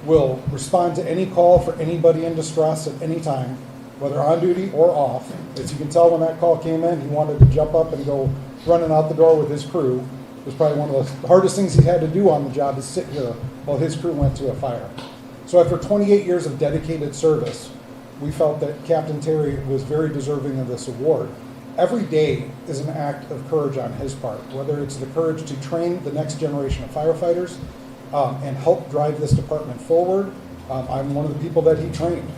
will respond to any call for anybody in distress at any time, whether on duty or off. As you can tell, when that call came in, he wanted to jump up and go running out the door with his crew. It was probably one of the hardest things he had to do on the job, is sit here while his crew went to a fire. So after 28 years of dedicated service, we felt that Captain Terry was very deserving of this award. Every day is an act of courage on his part, whether it's the courage to train the next generation of firefighters and help drive this department forward. I'm one of the people that he trained,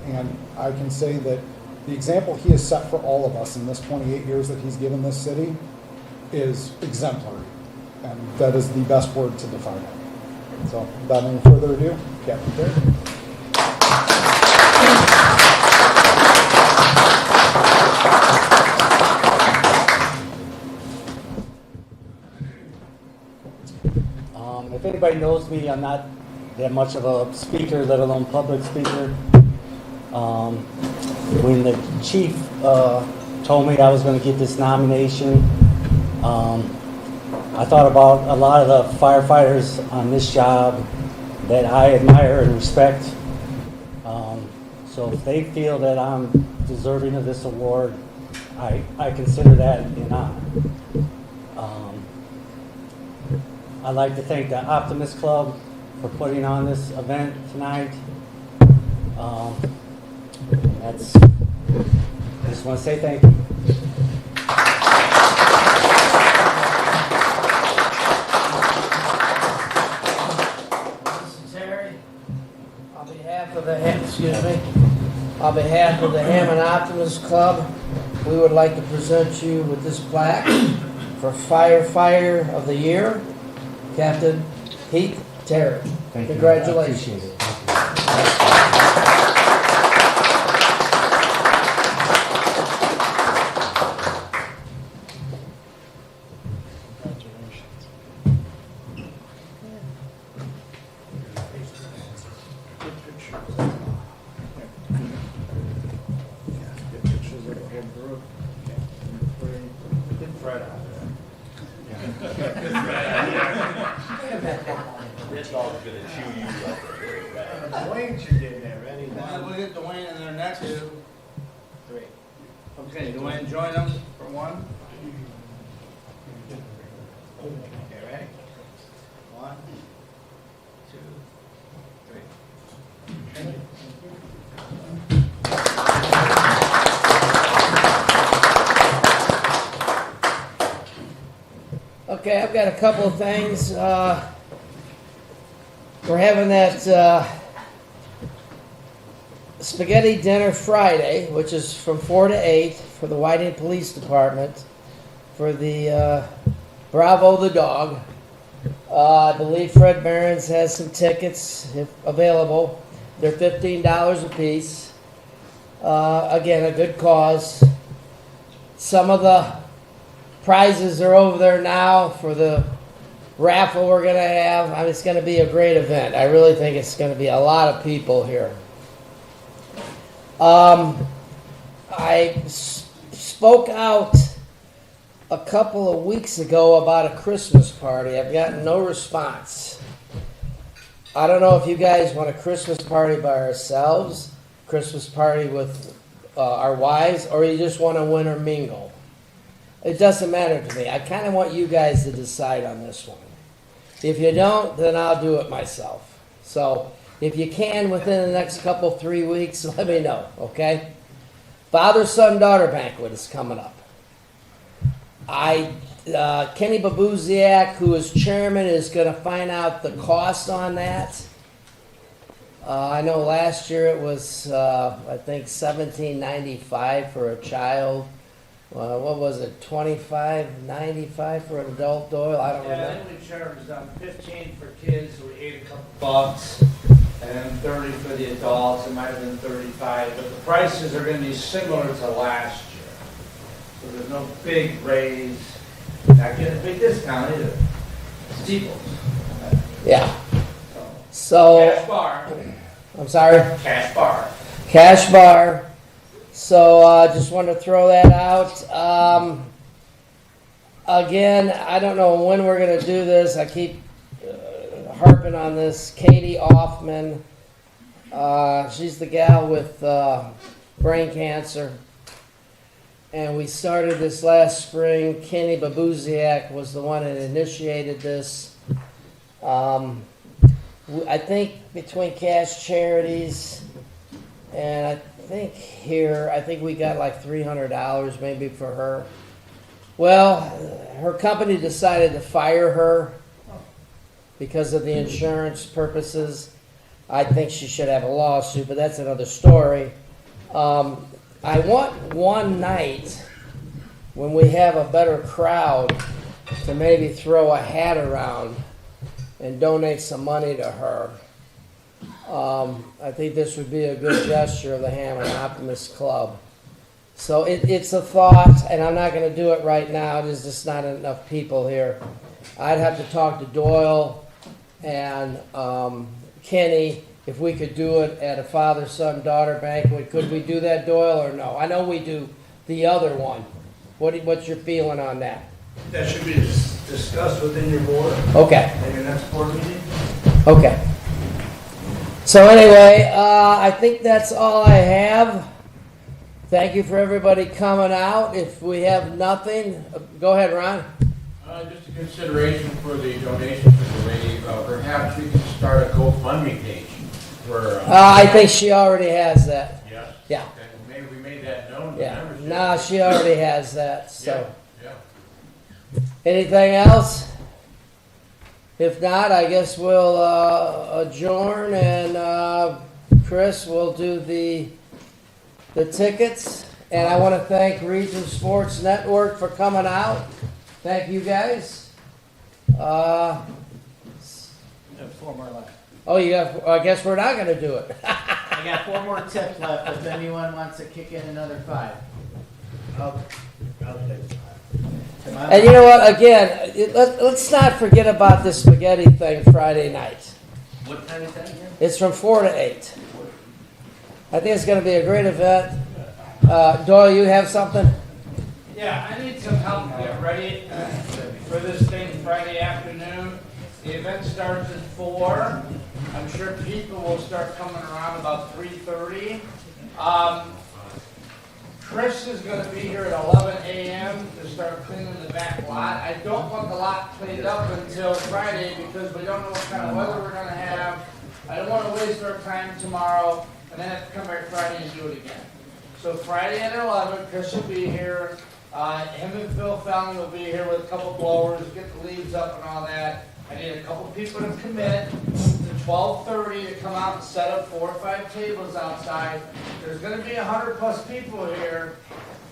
and I can say that the example he has set for all of us in this 28 years that he's given this city is exemplary, and that is the best word to define it. So without any further ado, Captain Terry. If anybody knows me, I'm not that much of a speaker, let alone public speaker. When the chief told me I was going to get this nomination, I thought about a lot of the firefighters on this job that I admire and respect. So if they feel that I'm deserving of this award, I consider that an honor. I'd like to thank the Optimist Club for putting on this event tonight. I just want to say thank you. Mr. Terry, on behalf of the Hammond Optimist Club, we would like to present you with this plaque for Firefighter of the Year, Captain Pete Terry. Thank you. Congratulations. I appreciate it. This dog's gonna chew you up. Dwayne should get there, ready? We'll get Dwayne in there next. 2, 3. Okay, Dwayne, join them for one. Okay, ready? 1, 2, 3. Okay, I've got a couple of things. We're having that spaghetti dinner Friday, which is from 4 to 8 for the Whiting Police Department, for the Bravo the Dog. I believe Fred Barons has some tickets if available. They're $15 a piece. Again, a good cause. Some of the prizes are over there now for the raffle we're going to have. I mean, it's going to be a great event. I really think it's going to be a lot of people here. I spoke out a couple of weeks ago about a Christmas party. I've gotten no response. I don't know if you guys want a Christmas party by ourselves, Christmas party with our wives, or you just want a winter mingle. It doesn't matter to me. I kind of want you guys to decide on this one. If you don't, then I'll do it myself. So if you can, within the next couple, 3 weeks, let me know, okay? Father, son, daughter banquet is coming up. Kenny Babuziak, who is chairman, is going to find out the cost on that. I know last year it was, I think, $17.95 for a child. What was it? $25.95 for an adult, Doyle? I don't remember. Yeah, we charged $15 for kids, so we ate a couple bucks, and then 30 for the adults. It might have been 35, but the prices are going to be similar to last year. So there's no big raise. Not getting a big discount either. Steeples. Yeah. So cash bar. I'm sorry? Cash bar. Cash bar. So just want to throw that out. Again, I don't know when we're going to do this. I keep harping on this. Katie Offman, she's the gal with brain cancer. And we started this last spring. Kenny Babuziak was the one that initiated this. I think between cash charities and I think we got like $300 maybe for her. Well, her company decided to fire her because of the insurance purposes. I think she should have a lawsuit, but that's another story. I want one night when we have a better crowd to maybe throw a hat around and donate some money to her. I think this would be a good gesture of the Hammond Optimist Club. So it's a thought, and I'm not going to do it right now. There's just not enough people here. I'd have to talk to Doyle and Kenny if we could do it at a father, son, daughter banquet. Could we do that, Doyle, or no? I know we do the other one. What's your feeling on that? That should be discussed within your board, Okay. at your next board meeting. Okay. So anyway, I think that's all I have. Thank you for everybody coming out. If we have nothing, go ahead, Ron. Just a consideration for the donation to the lady, perhaps we can start a GoFundMe page for. I think she already has that. Yes? Yeah. Okay, maybe we made that known to Yeah. membership. No, she already has that. So, Yeah. anything else? If not, I guess we'll adjourn, and Chris will do the tickets. And I want to thank Region Sports Network for coming out. Thank you guys. I have 4 more left. Oh, you got. I guess we're not going to do it. I got 4 more tips left if anyone wants to kick in another 5. I'll take 5. And you know what? Again, let's not forget about this spaghetti thing Friday night. What time is that again? It's from 4 to 8. I think it's going to be a great event. Doyle, you have something? Yeah, I need some help to get ready for this thing Friday afternoon. The event starts at 4. I'm sure people will start coming around about 3:30. Chris is going to be here at 11 a.m. to start cleaning the back lot. I don't want the lot cleaned up until Friday because we don't know what kind of weather we're going to have. I don't want to waste our time tomorrow and then have to come back Friday and do it again. So Friday at 11, Chris will be here. Him and Phil Fallon will be here with a couple blowers, get the leaves up and all that. I need a couple people to commit to 12:30 to come out and set up 4 or 5 tables outside. There's going to be 100+ people here,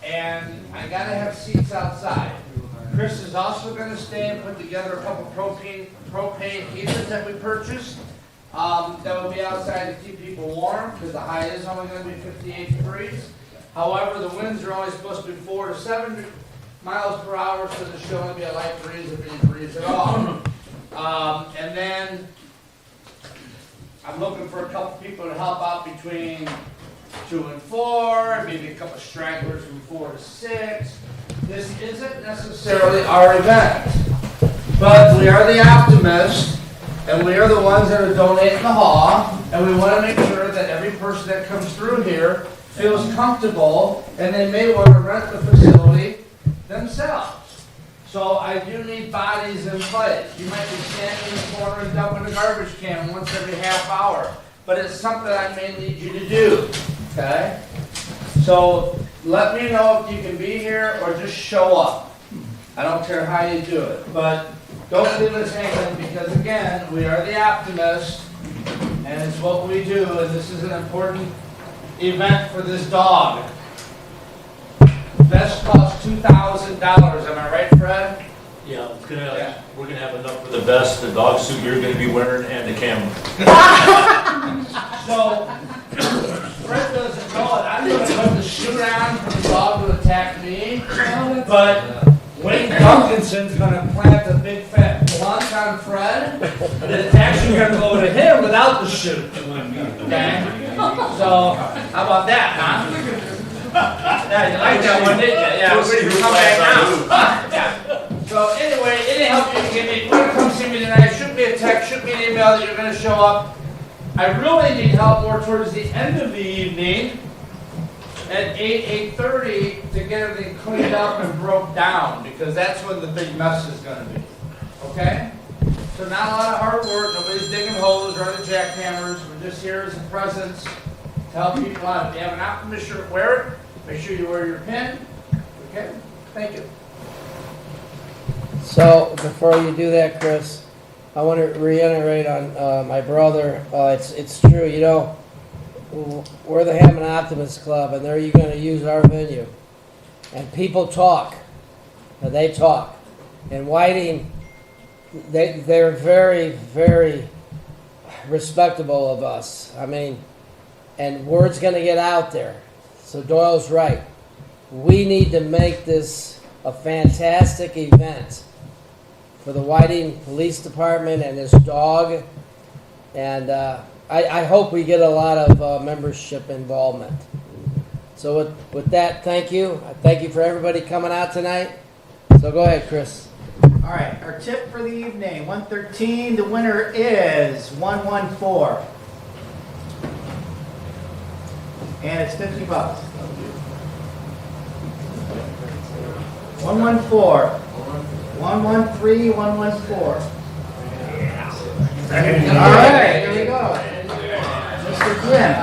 and I got to have seats outside. Chris is also going to stay and put together a couple propane heaters that we purchased. That will be outside to keep people warm because the high is only going to be 58 degrees. However, the winds are only supposed to be 4 to 7 miles per hour, so there should only be a light breeze if any breeze at all. And then I'm looking for a couple people to help out between 2 and 4, maybe a couple stragglers from 4 to 6. This isn't necessarily our event, but we are the optimists, and we are the ones that are donating the hall, and we want to make sure that every person that comes through here feels comfortable, and they may want to rent the facility themselves. So I do need bodies in place. You might be standing in the corner and dumping a garbage can once every half hour, but it's something I may need you to do, okay? So let me know if you can be here or just show up. I don't care how you do it, but don't leave us hanging because again, we are the optimists and it's what we do, and this is an important event for this dog. Vest costs $2,000. Am I right, Fred? Yeah, Yeah. we're gonna have enough for the vest, the dog suit you're gonna be wearing, and the camera. So, Fred doesn't know it. I'm going to put the shoot on for the dog to attack me, but Wayne Duncanson's going to plant a big fat blunt on Fred, and it's actually going to go to him without the shoot. Okay? So, how about that, huh? Yeah, you like that one, didn't you? Yeah, we're come back now. Yeah. So anyway, any help you can give me, please come see me tonight. Shoot me a text, shoot me an email that you're gonna show up. I really need help more towards the end of the evening at 8:30 to get everything cleaned up and broke down, because that's when the big mess is gonna be, okay? So not a lot of hard work, nobody's digging holes, running jackhammers, we're just here as a presence to help people out. If you have an Optimist shirt, wear it. Make sure you wear your pin, okay? Thank you. So before you do that, Chris, I want to reiterate on my brother. It's true, you know, we're the Hammond Optimist Club, and they're going to use our venue. And people talk, and they talk. And Whiting, they're very, very respectable of us. I mean, and word's going to get out there. So Doyle's right. We need to make this a fantastic event for the Whiting Police Department and this dog. And I hope we get a lot of membership involvement. So with that, thank you. Thank you for everybody coming out tonight. So go ahead, Chris. All right, our tip for the evening, 113. The winner is 114. And it's $50. 114. 113, 114. All right, here we go. Mr. Jim.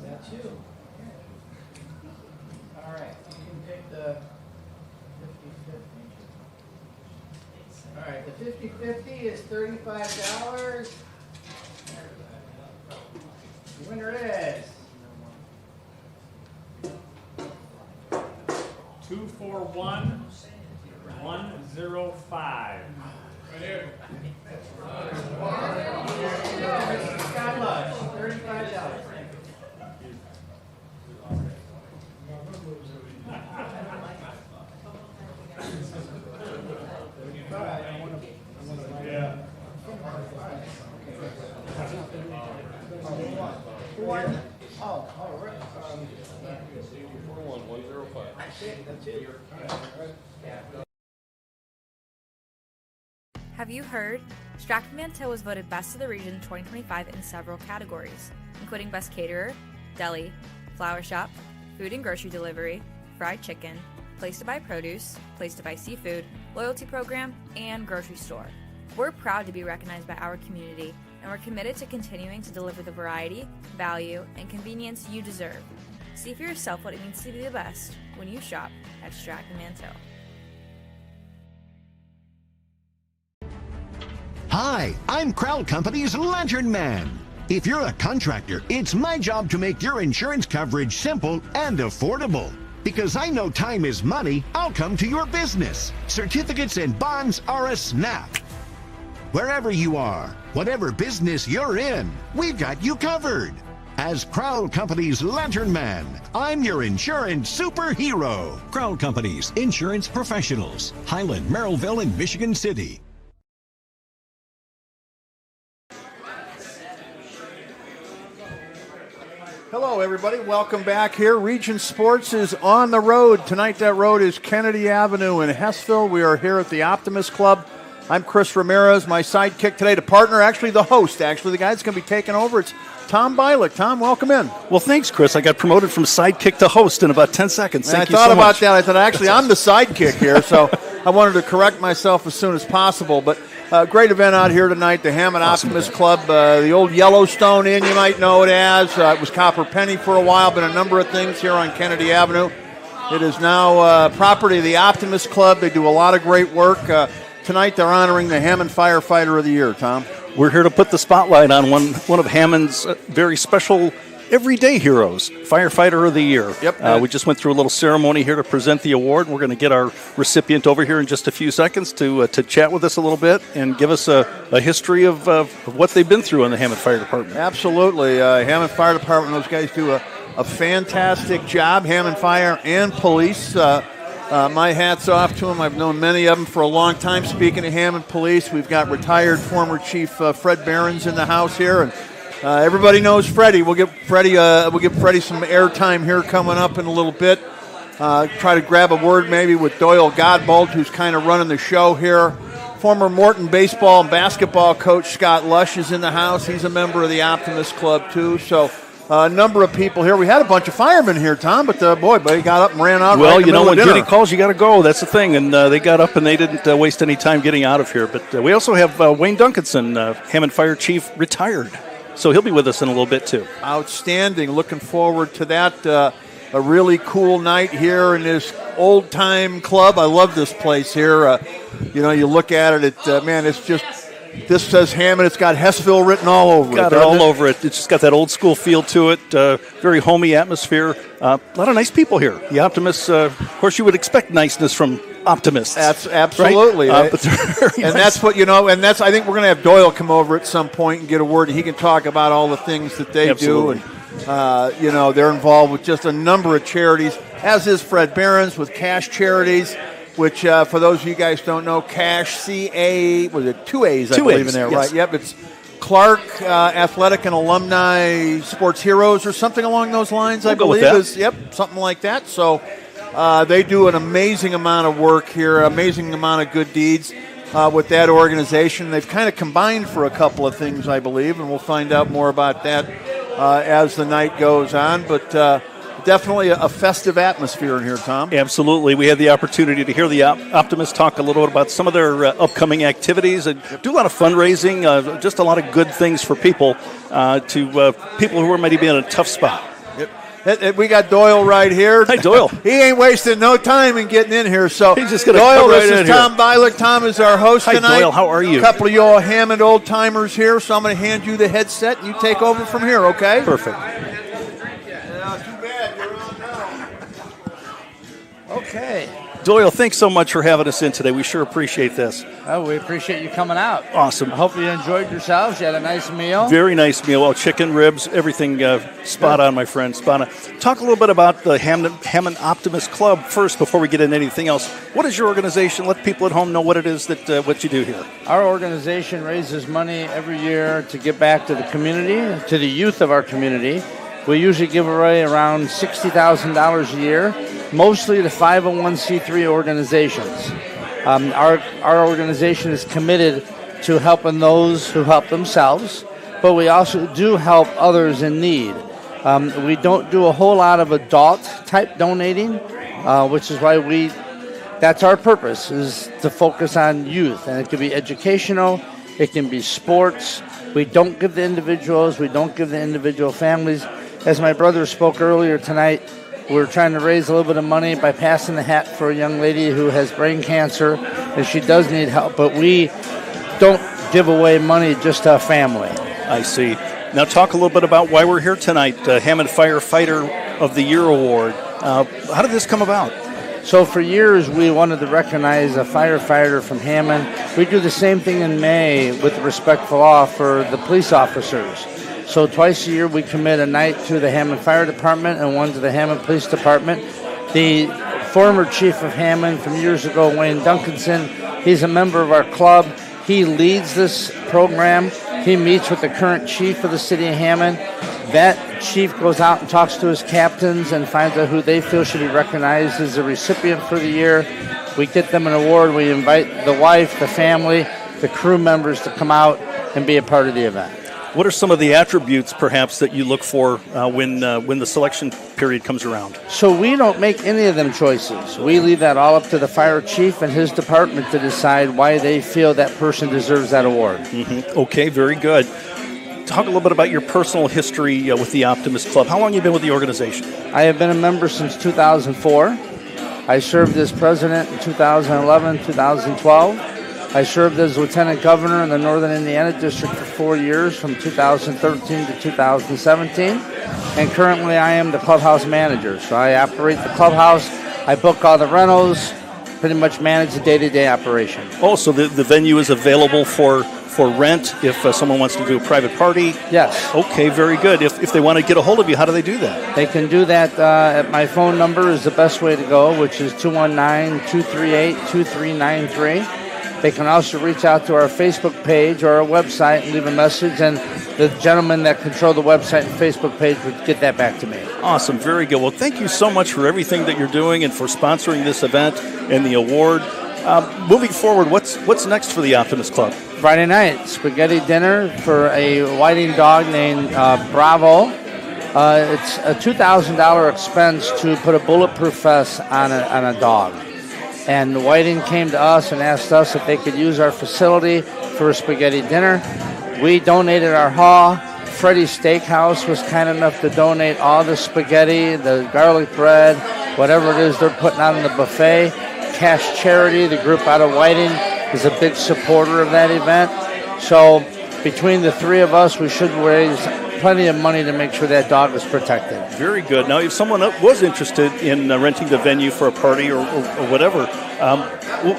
That's you. All right, you can pick the 50-50. All right, the 50-50 is $35. The winner is 241-105. Scott Lush, $35. Have you heard? Strachan-Manteau was voted Best of the Region 2025 in several categories, including Best Caterer, Deli, Flower Shop, Food and Grocery Delivery, Fried Chicken, Place to Buy Produce, Place to Buy Seafood, Loyalty Program, and Grocery Store. We're proud to be recognized by our community, and we're committed to continuing to deliver the variety, value, and convenience you deserve. See for yourself what it means to be the best when you shop at Strachan-Manteau. Hi, I'm Crowd Company's Lantern Man. If you're a contractor, it's my job to make your insurance coverage simple and affordable. Because I know time is money, I'll come to your business. Certificates and bonds are a snap. Wherever you are, whatever business you're in, we've got you covered. As Crowd Company's Lantern Man, I'm your insurance superhero. Crowd Companies, insurance professionals. Highland, Merrillville, and Michigan City. Hello, everybody. Welcome back here. Region Sports is on the road. Tonight, that road is Kennedy Avenue in Hessville. We are here at the Optimist Club. I'm Chris Ramirez. My sidekick today, the partner, actually the host, the guy that's going to be taking over. It's Tom Bialik. Tom, welcome in. Well, thanks, Chris. I got promoted from sidekick to host in about 10 seconds. I thought about that. I thought, actually, I'm the sidekick here, so I wanted to correct myself as soon as possible. But great event out here tonight, the Hammond Optimist Club, the old Yellowstone Inn, you might know it as. It was Copper Penny for a while, been a number of things here on Kennedy Avenue. It is now property of the Optimist Club. They do a lot of great work. Tonight they're honoring the Hammond Firefighter of the Year, Tom. We're here to put the spotlight on one of Hammond's very special everyday heroes, Firefighter of the Year. Yep. We just went through a little ceremony here to present the award. We're going to get our recipient over here in just a few seconds to chat with us a little bit and give us a history of what they've been through in the Hammond Fire Department. Absolutely. Hammond Fire Department, those guys do a fantastic job, Hammond Fire and Police. My hat's off to them. I've known many of them for a long time. Speaking of Hammond Police, we've got retired former Chief Fred Behrens in the house here, and Everybody knows Freddie. We'll give Freddie some airtime here coming up in a little bit. Try to grab a word maybe with Doyle Godbold, who's kind of running the show here. Former Morton baseball and basketball coach Scott Lush is in the house. He's a member of the Optimist Club, too. So a number of people here. We had a bunch of firemen here, Tom, but buddy got up and ran out. Well, right in the middle when of duty dinner. calls, you got to go. That's the thing. And they got up and they didn't waste any time getting out of here. But we also have Wayne Duncanson, Hammond Fire Chief, retired. So he'll be with us in a little bit, too. Outstanding. Looking forward to that. A really cool night here in this old-time club. I love this place here. You look at it, it's just, this says Hammond. It's got Hessville written all over it. Got it all over it. It's just got that old school feel to it. Very homey atmosphere. A lot of nice people here. The Optimists, of course, you would expect niceness from Optimists. That's absolutely. Right? But they're very and nice. that's what, I think we're going to have Doyle come over at some point and get a word. He can talk about all the things that they Absolutely. do. And, they're involved with just a number of charities, as is Fred Behrens with Cash Charities, which, for those of you guys don't know, Cash, C-A, was it 2 A's, I believe, in there, yes. right? Yep, it's Clark Athletic and Alumni Sports Heroes or something along those lines, I We'll go with believe. that. Yep, something like that. So they do an amazing amount of work here, amazing amount of good deeds with that organization. They've kind of combined for a couple of things, I believe, and we'll find out more about that as the night goes on. But definitely a festive atmosphere in here, Tom. Absolutely. We had the opportunity to hear the Optimists talk a little bit about some of their upcoming activities and do a lot of fundraising, just a lot of good things for people, to people who are maybe in a tough spot. We got Doyle right here. Hi, Doyle. He ain't wasting no time in getting in here. So, He's just gonna Doyle, come right this in is here. Tom Byler. Tom is our host Hi, tonight. Doyle. How are you? A couple of you all Hammond old timers here, so I'm going to hand you the headset and you take over from here, okay? Perfect. Okay. Doyle, thanks so much for having us in today. We sure appreciate this. Oh, we appreciate you coming out. Awesome. I hope you enjoyed yourselves. You had a nice meal. Very nice meal. Well, chicken, ribs, everything spot on, my friend. Spot on. Talk a little bit about the Hammond Optimist Club first before we get into anything else. What is your organization? Let people at home know what it is that what you do here. Our organization raises money every year to give back to the community, to the youth of our community. We usually give away around $60,000 a year, mostly to 501c3 organizations. Our organization is committed to helping those who help themselves, but we also do help others in need. We don't do a whole lot of adult-type donating, which is why that's our purpose, is to focus on youth. And it can be educational, it can be sports. We don't give the individuals, we don't give the individual families. As my brother spoke earlier tonight, we're trying to raise a little bit of money by passing the hat for a young lady who has brain cancer, and she does need help, but we don't give away money just to a family. I see. Now talk a little bit about why we're here tonight, Hammond Firefighter of the Year Award. How did this come about? So for years, we wanted to recognize a firefighter from Hammond. We do the same thing in May with Respect for Law for the police officers. So twice a year, we commit a night to the Hammond Fire Department and one to the Hammond Police Department. The former chief of Hammond from years ago, Wayne Duncanson, he's a member of our club. He leads this program. He meets with the current chief of the city of Hammond. That chief goes out and talks to his captains and finds out who they feel should be recognized as a recipient for the year. We get them an award. We invite the wife, the family, the crew members to come out and be a part of the event. What are some of the attributes, perhaps, that you look for when the selection period comes around? So we don't make any of them choices. We leave that all up to the fire chief and his department to decide why they feel that person deserves that award. Mm-hmm. Okay, very good. Talk a little bit about your personal history with the Optimist Club. How long have you been with the organization? I have been a member since 2004. I served as president in 2011, 2012. I served as lieutenant governor in the Northern Indiana District for 4 years, from 2013 to 2017. And currently I am the clubhouse manager. So I operate the clubhouse, I book all the rentals, pretty much manage the day-to-day operation. Oh, so the venue is available for rent if someone wants to do a private party? Yes. Okay, very good. If they want to get a hold of you, how do they do that? They can do that at my phone number is the best way to go, which is 219-238-2393. They can also reach out to our Facebook page or our website and leave a message, and the gentleman that control the website and Facebook page would get that back to me. Awesome. Very good. Well, thank you so much for everything that you're doing and for sponsoring this event and the award. Moving forward, what's next for the Optimist Club? Friday night, spaghetti dinner for a whiting dog named Bravo. It's a $2,000 expense to put a bulletproof vest on a dog. And Whiting came to us and asked us if they could use our facility for a spaghetti dinner. We donated our haw. Freddy's Steakhouse was kind enough to donate all the spaghetti, the garlic bread, whatever it is they're putting out in the buffet. Cash Charity, the group out of Whiting, is a big supporter of that event. So between the three of us, we should raise plenty of money to make sure that dog is protected. Very good. Now, if someone was interested in renting the venue for a party or whatever,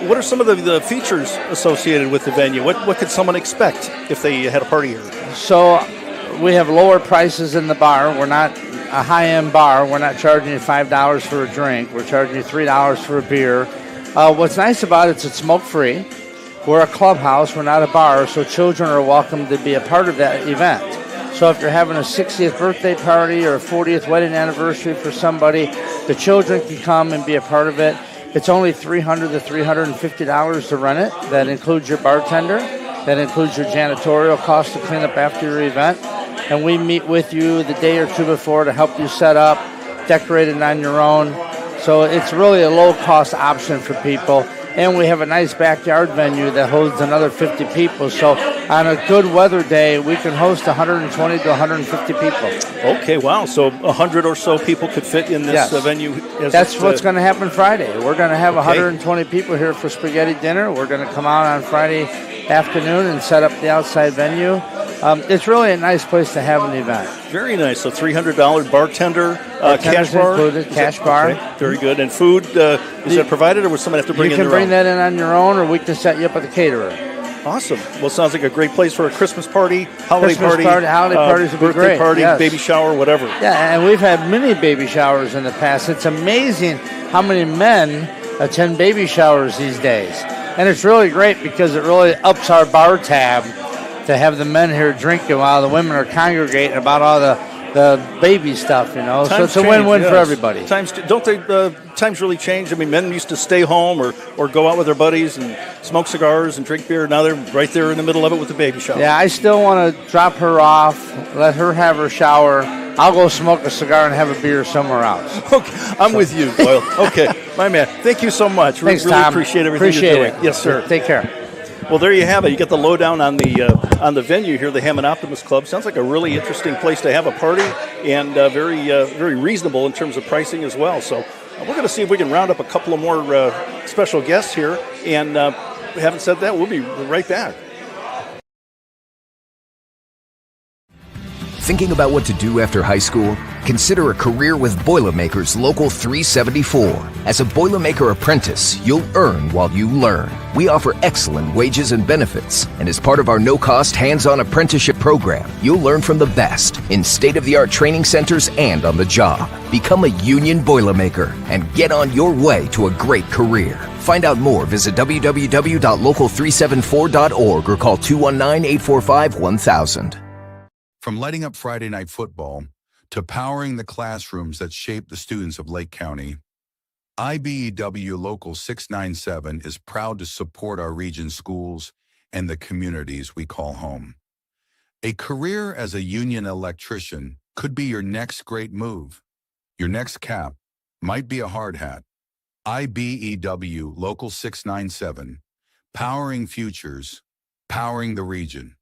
what are some of the features associated with the venue? What could someone expect if they had a party here? So we have lower prices in the bar. We're not a high-end bar. We're not charging you $5 for a drink. We're charging you $3 for a beer. What's nice about it is it's smoke-free. We're a clubhouse. We're not a bar, so children are welcome to be a part of that event. So if you're having a 60th birthday party or a 40th wedding anniversary for somebody, the children can come and be a part of it. It's only $300 to $350 to run it. That includes your bartender. That includes your janitorial cost to clean up after your event. And we meet with you the day or two before to help you set up, decorate it on your own. So it's really a low-cost option for people. And we have a nice backyard venue that holds another 50 people. So on a good weather day, we can host 120 to 150 people. Okay, wow. So 100 or so people could fit in this venue. That's what's going to happen Friday. We're going to have 120 people here for spaghetti dinner. We're going to come out on Friday afternoon and set up the outside venue. It's really a nice place to have an event. Very nice. So $300 bartender, cash bar. Included, cash bar. Okay, very good. And food, is that provided, or would someone have to bring in their own? You can bring that in on your own, or we can set you up with a caterer. Awesome. Well, sounds like a great place for a Christmas party, holiday party. Holiday parties would be birthday great. party, Yes. baby shower, whatever. Yeah, and we've had many baby showers in the past. It's amazing how many men attend baby showers these days. And it's really great because it really ups our bar tab to have the men here drinking while the women are congregating about all the baby stuff, you know. So it's a win-win for everybody. Times really change? I mean, men used to stay home or go out with their buddies and smoke cigars and drink beer. Now they're right there in the middle of it with the baby shower. Yeah, I still want to drop her off, let her have her shower. I'll go smoke a cigar and have a beer somewhere else. Okay, I'm with you, Doyle. Okay, my man. Thank you so much. Thanks, really Tom. appreciate everything you're doing. It. Yes, sir. Take care. Well, there you have it. You get the lowdown on the venue here, the Hammond Optimist Club. Sounds like a really interesting place to have a party, and very reasonable in terms of pricing as well. So we're going to see if we can round up a couple of more special guests here. And we haven't said that, we'll be right back. Thinking about what to do after high school? Consider a career with Boilermakers Local 374. As a Boilermaker apprentice, you'll earn while you learn. We offer excellent wages and benefits, and as part of our no-cost hands-on apprenticeship program, you'll learn from the best in state-of-the-art training centers and on the job. Become a union Boilermaker and get on your way to a great career. Find out more, visit www.local374.org or call 219-845-1000. From lighting up Friday night football to powering the classrooms that shape the students of Lake County, IBEW Local 697 is proud to support our region's schools and the communities we call home. A career as a union electrician could be your next great move. Your next cap might be a hard hat. IBEW Local 697, powering futures, powering the region.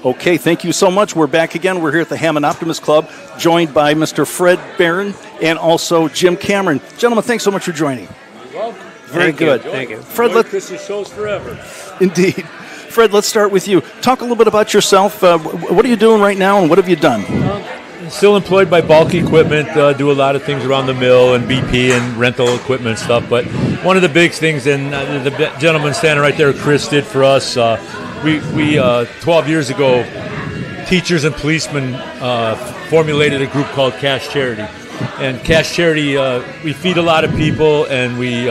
Okay, thank you so much. We're back again. We're here at the Hammond Optimist Club, joined by Mr. Fred Barron and also Jim Cameron. Gentlemen, thanks so much for joining. You're welcome. Very good. Thank you. Fred, Chris's shows forever. Indeed. Fred, let's start with you. Talk a little bit about yourself. What are you doing right now, and what have you done? Still employed by Bulk Equipment, do a lot of things around the mill and BP and rental equipment stuff. But one of the big things, and the gentleman standing right there, Chris, did for us, we 12 years ago, teachers and policemen formulated a group called Cash Charity. And Cash Charity, we feed a lot of people, and we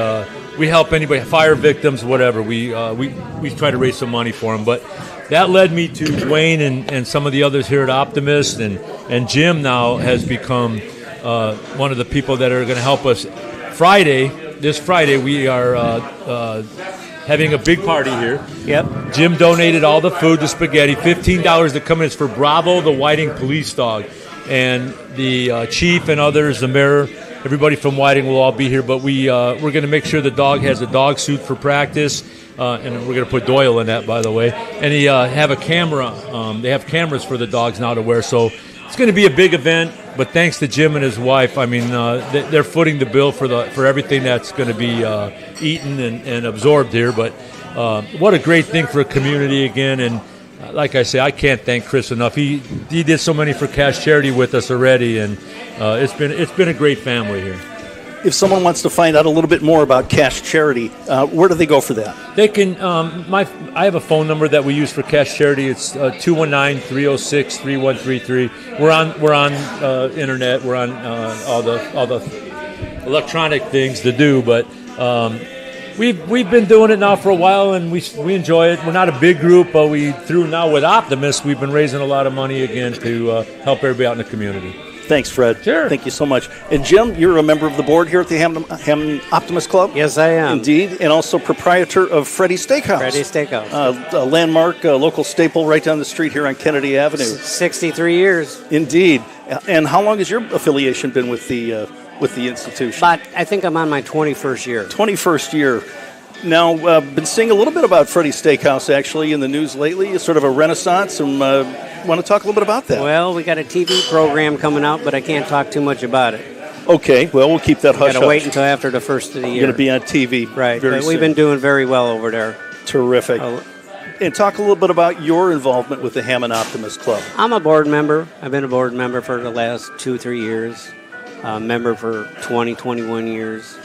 help anybody, fire victims, whatever. We try to raise some money for them. But that led me to Dwayne and some of the others here at Optimist, and Jim now has become one of the people that are going to help us. This Friday, we are having a big party here. Yep. Jim donated all the food, the spaghetti, $15 to come in. It's for Bravo, the Whiting police dog. And the chief and others, the mayor, everybody from Whiting will all be here. But we're going to make sure the dog has a dog suit for practice. And we're going to put Doyle in that, by the way. And he have a camera. They have cameras for the dogs now to wear. So it's going to be a big event. But thanks to Jim and his wife, I mean, they're footing the bill for everything that's going to be eaten and absorbed here. But what a great thing for a community again. And like I say, I can't thank Chris enough. He did so many for Cash Charity with us already, and it's been a great family here. If someone wants to find out a little bit more about Cash Charity, where do they go for that? They can. I have a phone number that we use for Cash Charity. It's 219-306-3133. We're on internet. We're on all the electronic things to do, but. We've been doing it now for a while, and we enjoy it. We're not a big group, but through now with Optimist, we've been raising a lot of money again to help everybody out in the community. Thanks, Fred. Sure. Thank you so much. And Jim, you're a member of the board here at the Hammond Optimist Club? Yes, I am. Indeed, and also proprietor of Freddy's Steakhouse. Freddy's Steakhouse. A landmark, local staple right down the street here on Kennedy Avenue. 63 years. Indeed. And how long has your affiliation been with the institution? But I think I'm on my 21st year. 21st year. Now, been seeing a little bit about Freddy's Steakhouse, actually, in the news lately. It's sort of a renaissance, and want to talk a little bit about that. Well, we got a TV program coming out, but I can't talk too much about it. Okay, well, we'll keep that hush-hush. Got to wait until after the first of the year. You're going to be on TV right, very but soon. We've been doing very well over there. Terrific. And talk a little bit about your involvement with the Hammond Optimist Club. I'm a board member. I've been a board member for the last 2-3 years. Member for 21 years.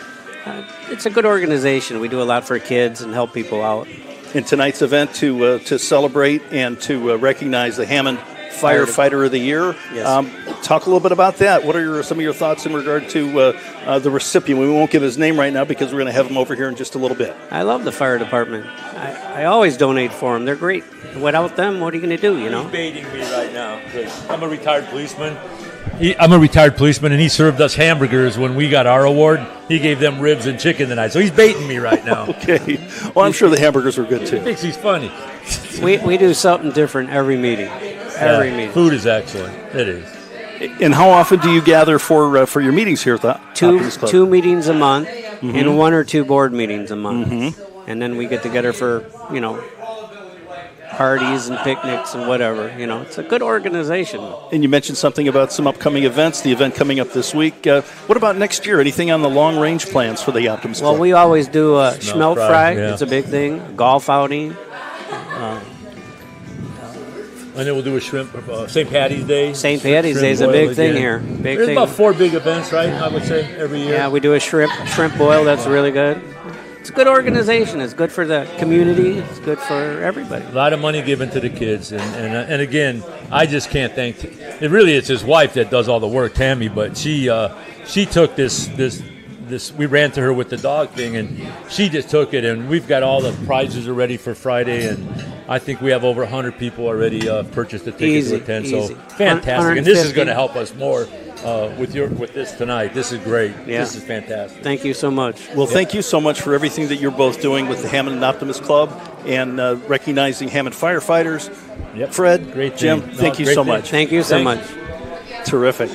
It's a good organization. We do a lot for kids and help people out. And tonight's event to celebrate and to recognize the Hammond Firefighter of the Year. Yes. Talk a little bit about that. What are some of your thoughts in regard to the recipient? We won't give his name right now because we're going to have him over here in just a little bit. I love the fire department. I always donate for them. They're great. Without them, what are you going to do, you know? He's baiting me right now because I'm a retired policeman. I'm a retired policeman, and he served us hamburgers when we got our award. He gave them ribs and chicken tonight, so he's baiting me right now. Okay. Well, I'm sure the hamburgers were good, too. He thinks he's funny. We do something different every meeting. Every meeting. Food is excellent. It is. And how often do you gather for your meetings here at the Optimist Club? Two meetings a month, and 1 or 2 board meetings a month. And then we get together for, parties and picnics and whatever. It's a good organization. And you mentioned something about some upcoming events, the event coming up this week. What about next year? Anything on the long-range plans for the Optimist Club? Well, we always do a schmelt fry. Yeah. It's a big thing. Golf outing. And then we'll do a shrimp, St. Patty's Day. St. Patty's Day is a big thing here. There's about 4 big events, right, I would say, every year. Yeah, we do a shrimp boil. That's really good. It's a good organization. It's good for the community. It's good for everybody. A lot of money given to the kids. And again, I just can't thank – it really is his wife that does all the work, Tammy, but she took this we ran to her with the dog thing, and she just took it, and we've got all the prizes already for Friday, and I think we have over 100 people already purchased a ticket to attend. So fantastic, and this is going to help us more with this tonight. This is great. Yeah. This is fantastic. Thank you so much. Well, thank you so much for everything that you're both doing with the Hammond Optimist Club and recognizing Hammond firefighters. Yep. Fred, great Jim, thing. thank you so much. Thank you so much. Terrific.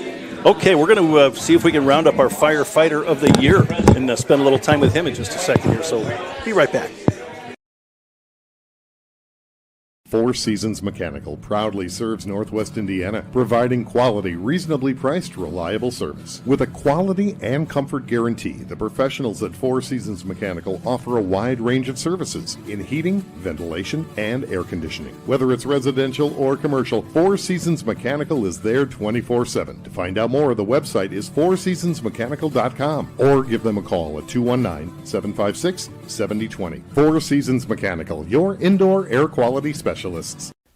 Okay, we're going to see if we can round up our firefighter of the year and spend a little time with him in just a second here. So be right back. Four Seasons Mechanical proudly serves Northwest Indiana, providing quality, reasonably priced, reliable service. With a quality and comfort guarantee, the professionals at Four Seasons Mechanical offer a wide range of services in heating, ventilation, and air conditioning. Whether it's residential or commercial, Four Seasons Mechanical is there 24/7. To find out more, the website is fourseasonsmechanical.com or give them a call at 219-756-7020. Four Seasons Mechanical, your indoor air quality specialists.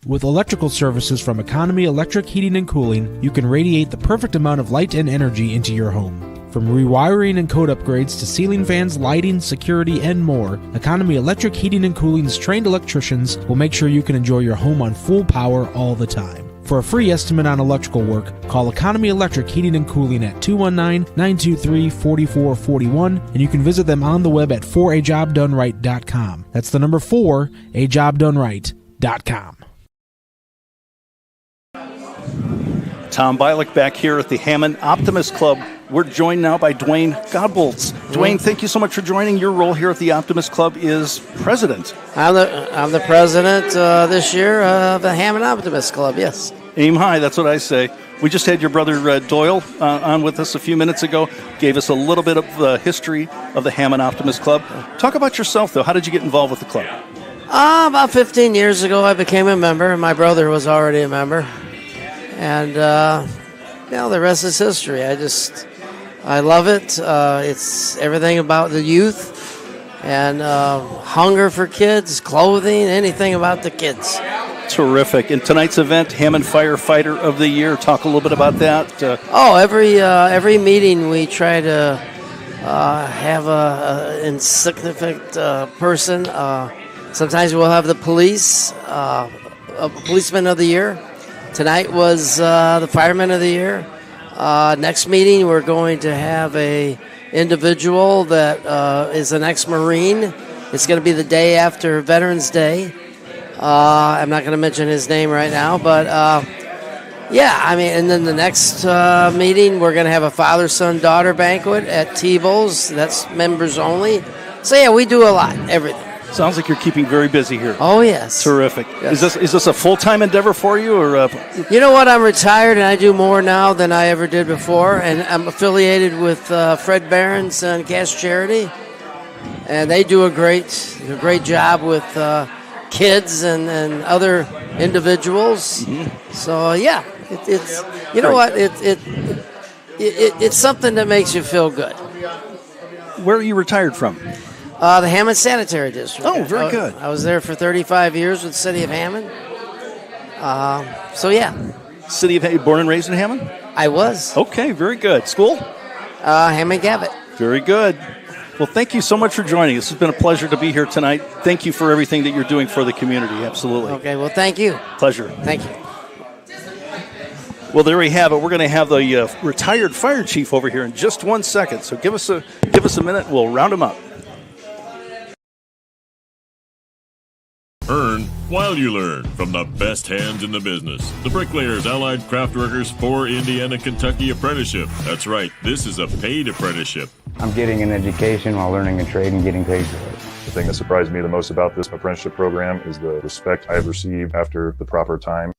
With electrical services from Economy Electric Heating and Cooling, you can radiate the perfect amount of light and energy into your home. From rewiring and code upgrades to ceiling fans, lighting, security, and more, Economy Electric Heating and Cooling's trained electricians will make sure you can enjoy your home on full power all the time. For a free estimate on electrical work, call Economy Electric Heating and Cooling at 219-923-4441, and you can visit them on the web at 4ajobdoneright.com. That's the number 4, ajobdoneright.com. Tom Bialik back here at the Hammond Optimist Club. We're joined now by Dwayne Godbolts. Dwayne, thank you so much for joining. Your role here at the Optimist Club is president. I'm the president this year of the Hammond Optimist Club, yes. Aim high, that's what I say. We just had your brother Doyle on with us a few minutes ago, gave us a little bit of the history of the Hammond Optimist Club. Talk about yourself, though. How did you get involved with the club? About 15 years ago, I became a member, and my brother was already a member. And, the rest is history. I love it. It's everything about the youth and hunger for kids, clothing, anything about the kids. Terrific. In tonight's event, Hammond Firefighter of the Year. Talk a little bit about that. Every meeting we try to have a insignificant person. Sometimes we'll have the police, a policeman of the year. Tonight was the fireman of the year. Next meeting, we're going to have a individual that is an ex-Marine. It's going to be the day after Veterans Day. I'm not going to mention his name right now, but and then the next meeting, we're going to have a father-son-daughter banquet at T-Bowls. That's members only. So, we do a lot, everything. Sounds like you're keeping very busy here. Oh, yes. Terrific. Yes. Is this a full-time endeavor for you? Or You know what? I'm retired, and I do more now than I ever did before. And I'm affiliated with Fred Barron's and Cash Charity. And they do a great job with kids and other individuals. Mm-hmm. So, it's you know what? It's something that makes you feel good. Where are you retired from? The Hammond Sanitary District. Oh, very good. I was there for 35 years with the City of Hammond. City of Hammond, born and raised in Hammond? I was. Okay, very good. School? Hammond Gavitt. Very good. Well, thank you so much for joining us. It's been a pleasure to be here tonight. Thank you for everything that you're doing for the community. Absolutely. Okay, well, thank you. Pleasure. Thank you. Well, there we have it. We're going to have the retired fire chief over here in just 1 second. So give us a minute. We'll round him up. Earn while you learn from the best hands in the business. The Bricklayers Allied Craftworkers for Indiana Kentucky Apprenticeship. That's right, this is a paid apprenticeship. I'm getting an education while learning a trade and getting paid for it. The thing that surprised me the most about this apprenticeship program is the respect I have received after the proper time.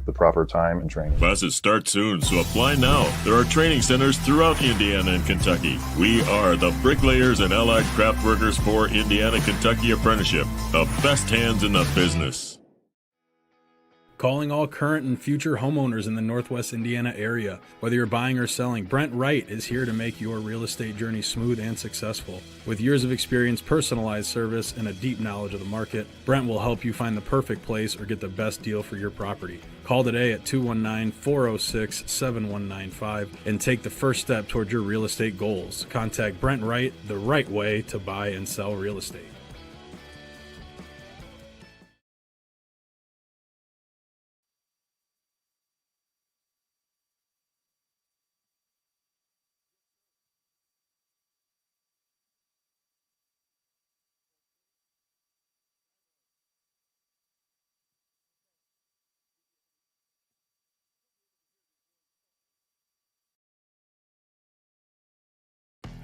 The proper time and training. Classes start soon, so apply now. There are training centers throughout Indiana and Kentucky. We are the Bricklayers and Allied Craftworkers for Indiana Kentucky Apprenticeship, the best hands in the business. Calling all current and future homeowners in the Northwest Indiana area. Whether you're buying or selling, Brent Wright is here to make your real estate journey smooth and successful. With years of experience, personalized service, and a deep knowledge of the market, Brent will help you find the perfect place or get the best deal for your property. Call today at 219-406-7195 and take the first step toward your real estate goals. Contact Brent Wright, the right way to buy and sell real estate.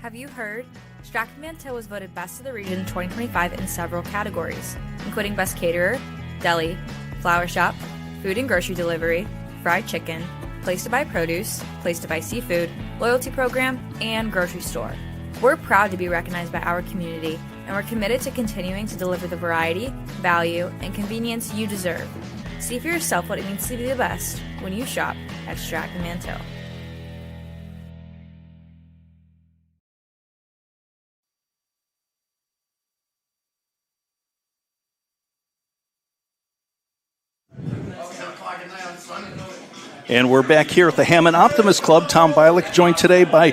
Have you heard? Strachan-Manteau was voted Best of the Region 2025 in several categories, including Best Caterer, Deli, Flower Shop, Food and Grocery Delivery, Fried Chicken, Place to Buy Produce, Place to Buy Seafood, Loyalty Program, and Grocery Store. We're proud to be recognized by our community, and we're committed to continuing to deliver the variety, value, and convenience you deserve. See for yourself what it means to be the best when you shop at Strachan-Manteau. And we're back here at the Hammond Optimist Club. Tom Bialik, joined today by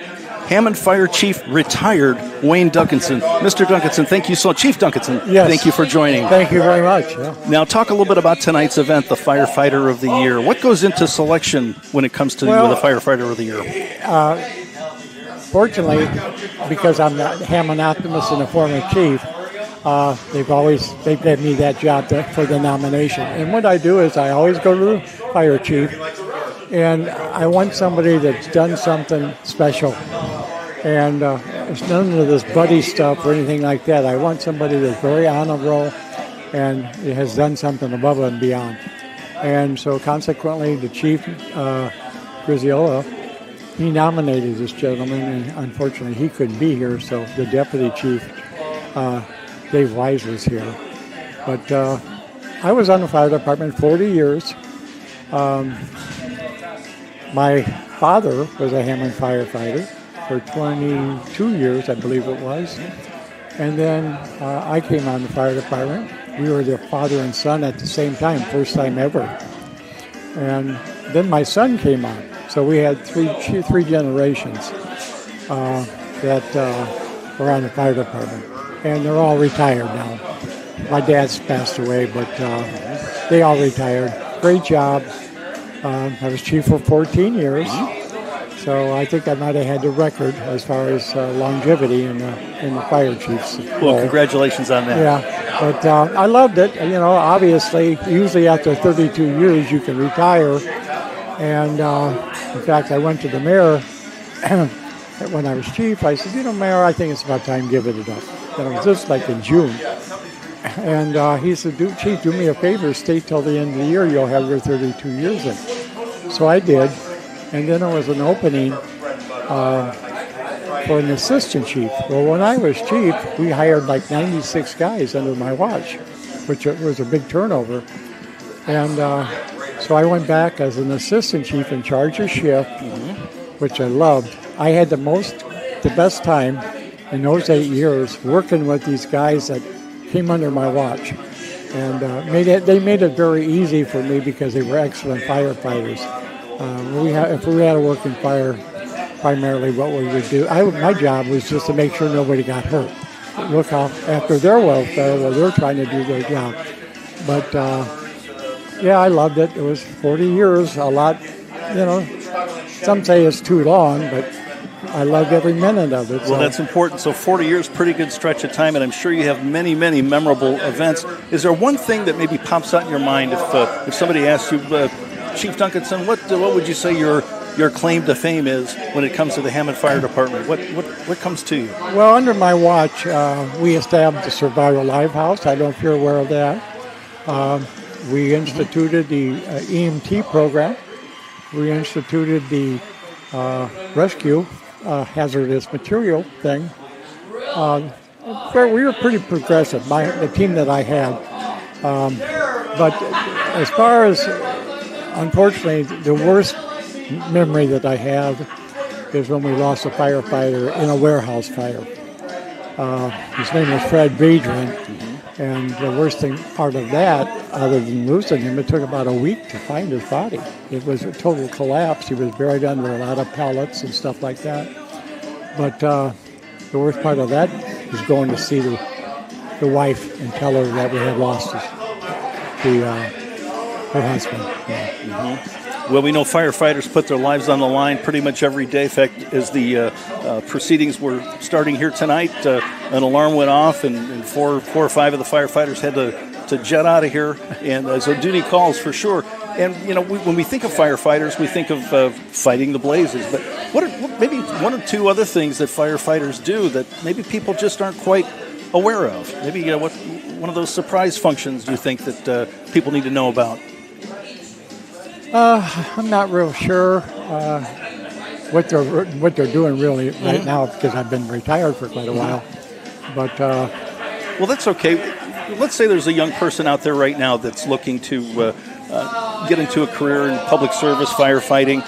Hammond Fire Chief retired Wayne Duncanson. Mr. Duncanson, thank you so much. Chief Duncanson, yes. Thank you for joining. Thank you very much. Yeah. Now, talk a little bit about tonight's event, the Firefighter of the Year. What goes into selection when it comes to the Firefighter of the Year? Fortunately, because I'm the Hammond Optimist and the former chief, they've given me that job for the nomination. And what I do is I always go to the fire chief, and I want somebody that's done something special. And it's none of this buddy stuff or anything like that. I want somebody that's very honorable and has done something above and beyond. And so consequently, the chief, Griziola, he nominated this gentleman, and unfortunately he couldn't be here, so the deputy chief, Dave Wise, was here. But I was on the fire department 40 years. My father was a Hammond firefighter for 22 years, I believe it was. And then I came on the fire department. We were the father and son at the same time, first time ever. And then my son came on. So we had three generations that were on the fire department. And they're all retired now. My dad's passed away, but they all retired. Great job. I was chief for 14 years. So I think I might have had the record as far as longevity in the fire chief's role. Well, congratulations on that. Yeah, but I loved it. You know, obviously, usually after 32 years you can retire. And in fact, I went to the mayor when I was chief. I said, Mayor, I think it's about time to give it up. And it was just like in June. And he said, Chief, do me a favor, stay till the end of the year, you'll have your 32 years in. So I did. And then there was an opening for an assistant chief. Well, when I was chief, we hired like 96 guys under my watch, which was a big turnover. And so I went back as an assistant chief in charge of shift, which I loved. I had the best time in those 8 years working with these guys that came under my watch. And they made it very easy for me because they were excellent firefighters. If we had to work in fire, primarily what we would do, my job was just to make sure nobody got hurt. Look out after their welfare while they're trying to do their job. But yeah, I loved it. It was 40 years, a lot, some say it's too long, but I loved every minute of it. Well, that's important. So 40 years, pretty good stretch of time, and I'm sure you have many, many memorable events. Is there one thing that maybe pops out in your mind if somebody asks you, Chief Duncanson, what would you say your claim to fame is when it comes to the Hammond Fire Department? What comes to you? Well, under my watch, we established the Survival Live House. I don't know if you're aware of that. We instituted the EMT program. We instituted the rescue hazardous material thing. We were pretty progressive, the team that I had. But as far as, unfortunately, the worst memory that I have is when we lost a firefighter in a warehouse fire. His name was Fred Badrin, and the worst part of that, other than losing him, it took about a week to find his body. It was a total collapse. He was buried under a lot of pallets and stuff like that. But the worst part of that was going to see the wife and tell her that we had lost her husband. Yeah. Well, we know firefighters put their lives on the line pretty much every day. In fact, as the proceedings were starting here tonight, an alarm went off, and four or five of the firefighters had to jet out of here. And so duty calls for sure. And, when we think of firefighters, we think of fighting the blazes. But what maybe one or two other things that firefighters do that maybe people just aren't quite aware of? Maybe what one of those surprise functions do you think that people need to know about? I'm not real sure what they're doing really right now, because I've been retired for quite a while. But well, that's okay. Let's say there's a young person out there right now that's looking to get into a career in public service, firefighting.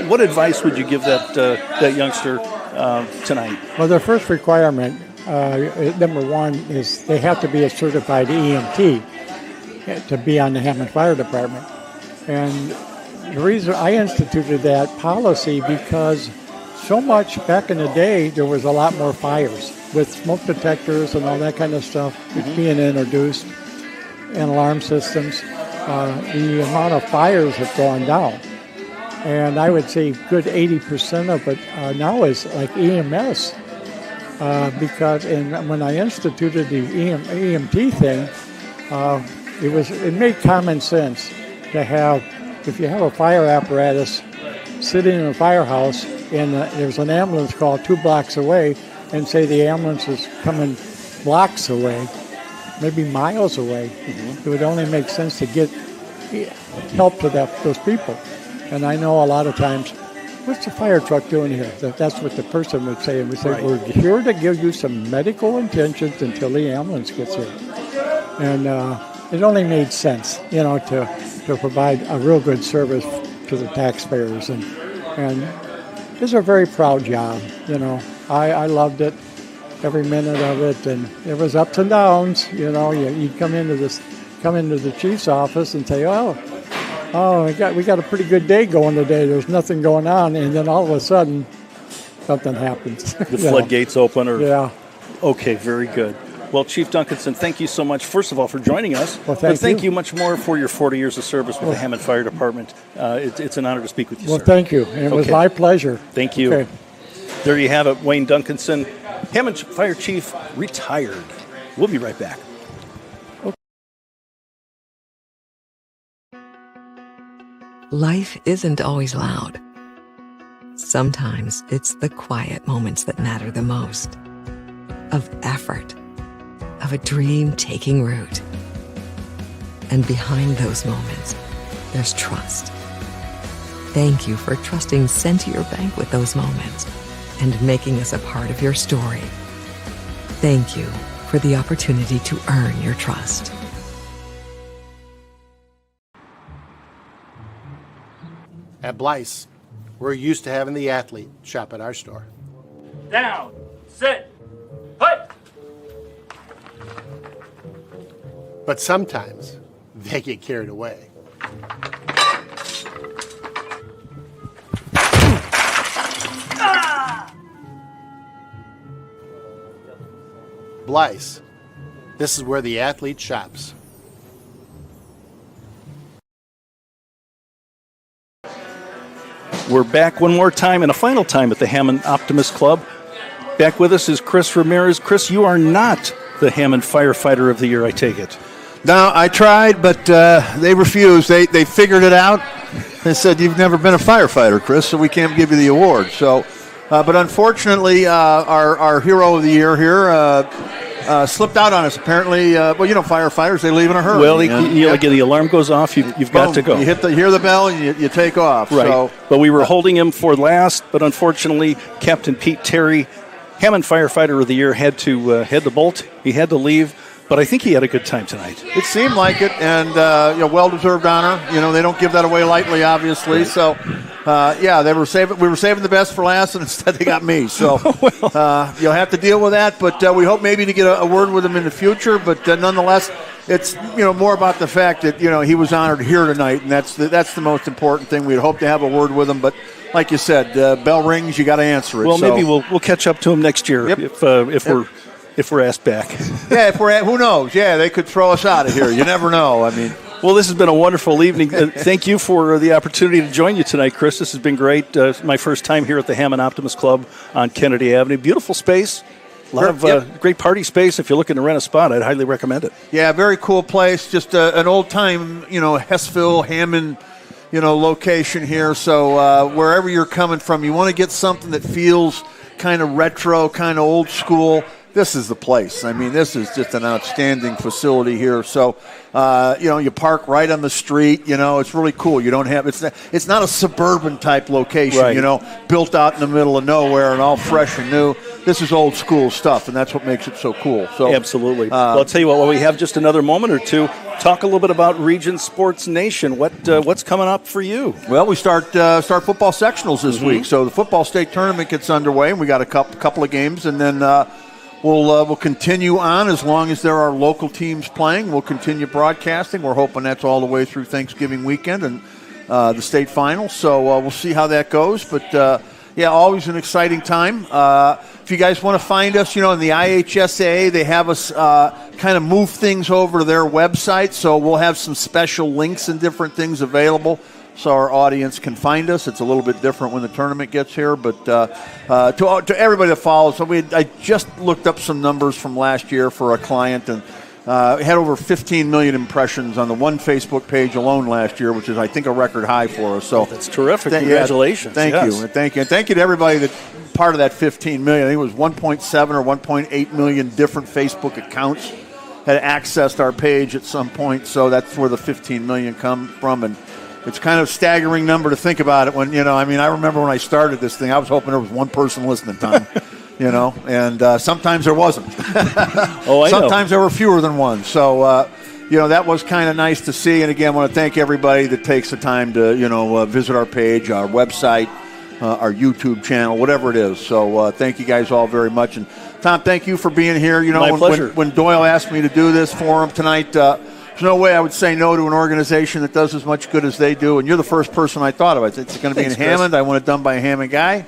What advice would you give that youngster tonight? Well, the first requirement, number one, is they have to be a certified EMT to be on the Hammond Fire Department. And the reason I instituted that policy, because so much back in the day, there was a lot more fires with smoke detectors and all that kind of stuff being introduced, and alarm systems. The amount of fires have gone down. And I would say good 80% of it now is like EMS. Because when I instituted the EMT thing, it made common sense to have, if you have a fire apparatus sitting in a firehouse and there's an ambulance call 2 blocks away, and say the ambulance is coming blocks away, maybe miles away, it would only make sense to get help to those people. And I know a lot of times, what's the fire truck doing here? That's what the person would say. And we say, right, we're here to give you some medical intentions until the ambulance gets here. And it only made sense, to provide a real good service to the taxpayers. And it's a very proud job, I loved it, every minute of it. And there was ups and downs, you'd come into the chief's office and say, oh, we got a pretty good day going today. There's nothing going on, and then all of a sudden, something happens. The floodgates open, or yeah. Okay, very good. Well, Chief Duncanson, thank you so much, first of all, for joining us. Well, thank you much more for your 40 years of service with the Hammond Fire Department. It's an honor to speak with you, sir. Well, thank you. It was my pleasure. Thank you. Okay. There you have it, Wayne Duncanson, Hammond Fire Chief, retired. We'll be right back. Life isn't always loud. Sometimes it's the quiet moments that matter the most. Of effort, of a dream taking root. And behind those moments, there's trust. Thank you for trusting Centier Bank with those moments and making us a part of your story. Thank you for the opportunity to earn your trust. At Blyce, we're used to having the athlete shop at our store. Down, sit, put. But sometimes they get carried away. Blyce, this is where the athlete shops. We're back one more time and a final time at the Hammond Optimist Club. Back with us is Chris Ramirez. Chris, you are not the Hammond Firefighter of the Year, I take it. No, I tried, but they refused. They figured it out. They said, you've never been a firefighter, Chris, so we can't give you the award. So, but unfortunately, our hero of the year here slipped out on us, apparently. Firefighters, they leave in a hurry. Well, again, the alarm goes off, you've got to go. You hear the bell, and you take off. Right, so, but we were holding him for last, but unfortunately, Captain Pete Terry, Hammond Firefighter of the Year, had to bolt. He had to leave. But I think he had a good time tonight. It seemed like it, and well-deserved honor. They don't give that away lightly, obviously. Right. So, we were saving the best for last, and instead they got me. So you'll have to deal with that. But we hope maybe to get a word with him in the future. But nonetheless, it's more about the fact that he was honored here tonight, and that's the most important thing. We'd hope to have a word with him, but like you said, bell rings, you got to answer it. Well, maybe we'll catch up to him next year if we're asked back. Yeah, who knows? Yeah, they could throw us out of here. You never know. Well, this has been a wonderful evening. Thank you for the opportunity to join you tonight, Chris. This has been great. My first time here at the Hammond Optimist Club on Kennedy Avenue. Beautiful space. A lot of great party space. If you're looking to rent a spot, I'd highly recommend it. Yeah, very cool place. Just an old-time, Hessville, Hammond, location here. So wherever you're coming from, you want to get something that feels kind of retro, kind of old school. This is the place. I mean, this is just an outstanding facility here. So, you park right on the street. It's really cool. You don't have it's not a suburban type location. Right. Built out in the middle of nowhere and all fresh and new. This is old school stuff, and that's what makes it so cool. So absolutely. Well, I'll tell you what. While we have just another moment or two, talk a little bit about Region Sports Nation. What's coming up for you? Well, we start football sectionals this week. So the football state tournament gets underway, and we got a couple of games, and then. We'll continue on as long as there are local teams playing. We'll continue broadcasting. We're hoping that's all the way through Thanksgiving weekend and the state final. So we'll see how that goes. But, always an exciting time. If you guys want to find us, in the IHSAA, they have us kind of move things over to their website. So we'll have some special links and different things available so our audience can find us. It's a little bit different when the tournament gets here, but to everybody that follows, I just looked up some numbers from last year for a client, and had over 15 million impressions on the one Facebook page alone last year, which is, I think, a record high for us. So that's terrific. Congratulations. Thank you. And thank you to everybody that part of that 15 million. I think it was 1.7 or 1.8 million different Facebook accounts had accessed our page at some point, so that's where the 15 million come from. And it's kind of a staggering number to think about it when, I remember when I started this thing, I was hoping there was one person listening, Tom, and sometimes there wasn't. Sometimes there were fewer than one. So, that was kind of nice to see. And again, I want to thank everybody that takes the time to, visit our page, our website, our YouTube channel, whatever it is. So thank you guys all very much. And Tom, thank you for being here. My pleasure. When Doyle asked me to do this for him tonight, there's no way I would say no to an organization that does as much good as they do, and you're the first person I thought of. It's going to be in Hammond. I want it done by a Hammond guy,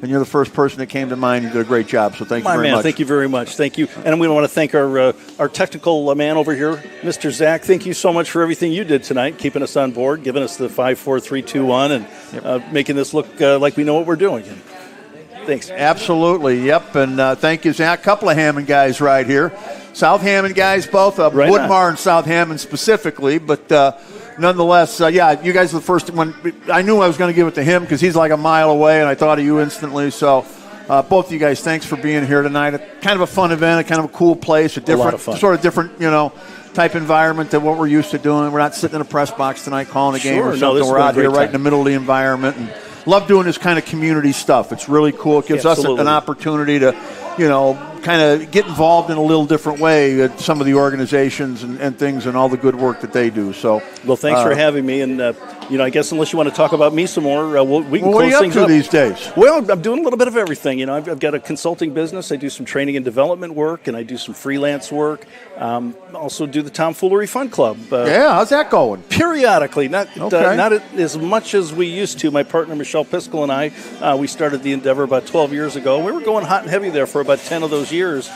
and you're the first person that came to mind. You did a great job, so thank you very much. Thank you very much. Thank you. And we want to thank our technical man over here, Mr. Zach. Thank you so much for everything you did tonight, keeping us on board, giving us the 5, 4, 3, 2, 1, and making this look like we know what we're doing. Thanks. Absolutely, yep. And thank you, Zach. A couple of Hammond guys right here. South Hammond guys, both right Woodmar and South Hammond specifically, but nonetheless, you guys are the first one. I knew I was going to give it to him because he's like a mile away, and I thought of you instantly. So both of you guys, thanks for being here tonight. Kind of a fun event, kind of a cool place, a sort of different, type environment than what we're used to doing. We're not sitting in a press box tonight calling a game or something. We're out here right in the middle of the environment, and love doing this kind of community stuff. It's really cool. It gives us an opportunity to, kind of get involved in a little different way at some of the organizations and things and all the good work that they do. So, well, thanks for having me. And, I guess unless you want to talk about me some more, we can close things up. What are you up to these days? Well, I'm doing a little bit of everything. I've got a consulting business. I do some training and development work, and I do some freelance work. Also do the Tomfoolery Fun Club. How's that going? Periodically, not as much as we used to. My partner, Michelle Piskel, and I, we started the endeavor about 12 years ago. We were going hot and heavy there for about 10 of those years.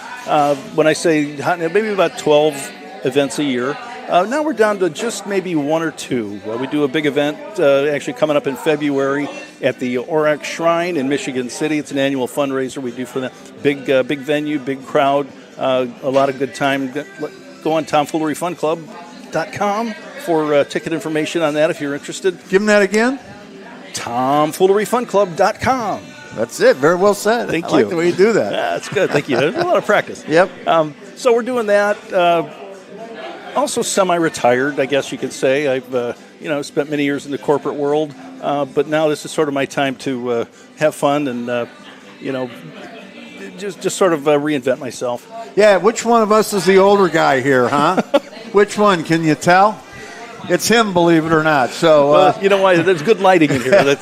When I say hot, maybe about 12 events a year. Now we're down to just maybe 1 or 2. We do a big event actually coming up in February at the Auroch Shrine in Michigan City. It's an annual fundraiser we do for them. Big venue, big crowd, a lot of good time. Go on tomfooleryfunclub.com for ticket information on that if you're interested. Give them that again. tomfooleryfunclub.com. That's it. Very well said. Thank you. I like the way you do that. That's good. Thank you. There's a lot of practice. Yep. So we're doing that. Also semi-retired, I guess you could say. I've spent many years in the corporate world, but now this is sort of my time to have fun and just sort of reinvent myself. Yeah. Which one of us is the older guy here, huh? Which one? Can you tell? It's him, believe it or not. So you know why? There's good lighting in here. I don't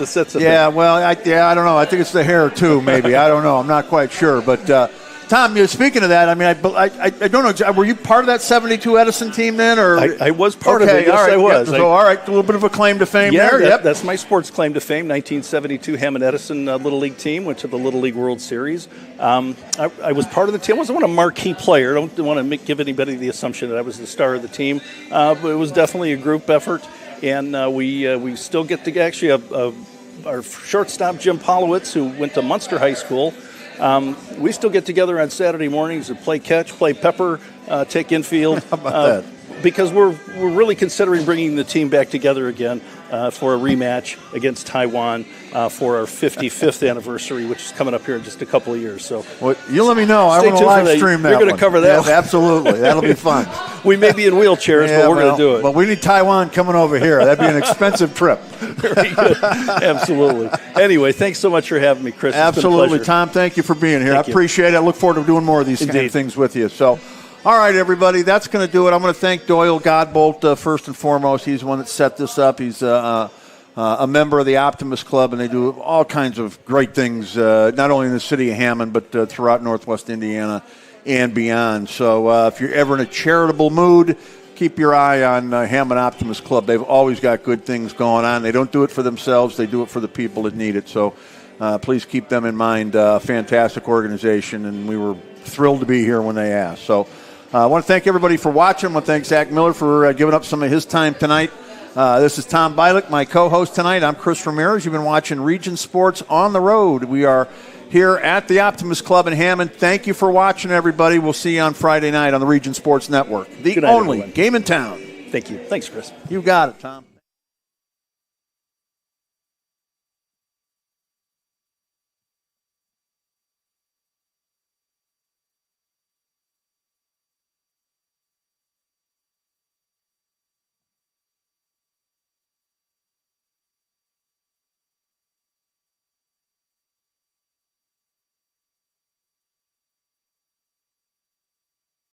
know. I think it's the hair too. Maybe I don't know. I'm not quite sure. But Tom, speaking of that, I don't know. Were you part of that '72 Edison team then, or I was part of it? Yes, I was. So all right, a little bit of a claim to fame there. Yep, that's my sports claim to fame. 1972 Hammond Edison Little League team went to the Little League World Series. I was part of the team. I wasn't a marquee player. I don't want to give anybody the assumption that I was the star of the team, but it was definitely a group effort, and we still get to actually our shortstop Jim Polowitz, who went to Munster High School. We still get together on Saturday mornings and play catch, play pepper, take infield. How about that? Because we're really considering bringing the team back together again for a rematch against Taiwan for our 55th anniversary, which is coming up here in just a couple of years. So, well, you let me know. I want to live stream that. You're going to cover that. Yes, absolutely. That'll be fun. We may be in wheelchairs, but we're going to do it. But we need Taiwan coming over here. That'd be an expensive trip. Very good. Absolutely. Anyway, thanks so much for having me, Chris. Absolutely, Tom. Thank you for being here. I appreciate it. I look forward to doing more of these kind of things with you. So, all right, everybody, that's going to do it. I'm going to thank Doyle Godbolt first and foremost. He's the one that set this up. He's a member of the Optimist Club, and they do all kinds of great things, not only in the city of Hammond, but throughout Northwest Indiana and beyond. So if you're ever in a charitable mood, keep your eye on Hammond Optimist Club. They've always got good things going on. They don't do it for themselves. They do it for the people that need it. So please keep them in mind. Fantastic organization, and we were thrilled to be here when they asked. So I want to thank everybody for watching. I want to thank Zach Miller for giving up some of his time tonight. This is Tom Bialik, my co-host tonight. I'm Chris Ramirez. You've been watching Region Sports on the Road. We are here at the Optimist Club in Hammond. Thank you for watching, everybody. We'll see you on Friday night on the Region Sports Network. The only game in town. Thank you. Thanks, Chris. You got it, Tom.